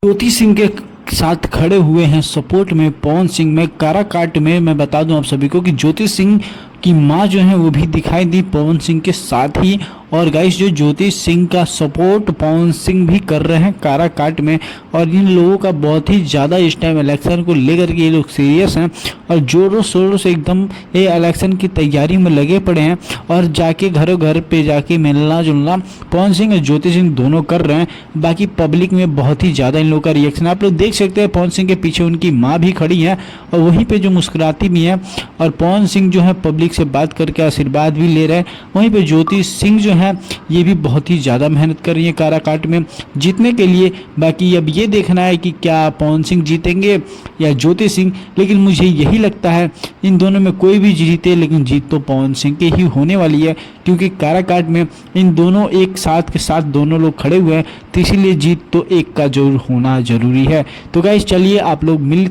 ज्योति सिंह के साथ खड़े हुए हैं सपोर्ट में पवन सिंह में काराकाट में। मैं बता दूं आप सभी को कि ज्योति सिंह की मां जो है वो भी दिखाई दी पवन सिंह के साथ ही। और गाइस जो ज्योति सिंह का सपोर्ट पवन सिंह भी कर रहे हैं काराकाट में। और इन लोगों का बहुत ही ज़्यादा इस टाइम इलेक्शन को लेकर के ये लोग सीरियस हैं और जोरों शोरों से एकदम ये इलेक्शन की तैयारी में लगे पड़े हैं। और जाके घरों घर पे जाके मिलना जुलना पवन सिंह और ज्योति सिंह दोनों कर रहे हैं। बाकी पब्लिक में बहुत ही ज़्यादा इन लोगों का रिएक्शन आप लोग देख सकते हैं। पवन सिंह के पीछे उनकी माँ भी खड़ी है और वहीं पे जो मुस्कुराती भी है। और पवन सिंह जो है पब्लिक से बात करके आशीर्वाद भी ले रहे हैं। वहीं पे ज्योति सिंह जो है ये भी बहुत ही ज़्यादा मेहनत कर रही है काराकाट में जीतने के लिए। बाकी अब ये देखना है कि क्या पवन सिंह जीतेंगे या ज्योति सिंह। लेकिन मुझे यही लगता है इन दोनों में कोई भी जीते लेकिन जीत तो पवन सिंह की ही होने वाली है, क्योंकि काराकाट में इन दोनों एक साथ के साथ दोनों लोग खड़े हुए हैं। तो इसीलिए जीत तो एक का जरूर होना जरूरी है। तो गाइस चलिए आप लोग मिलते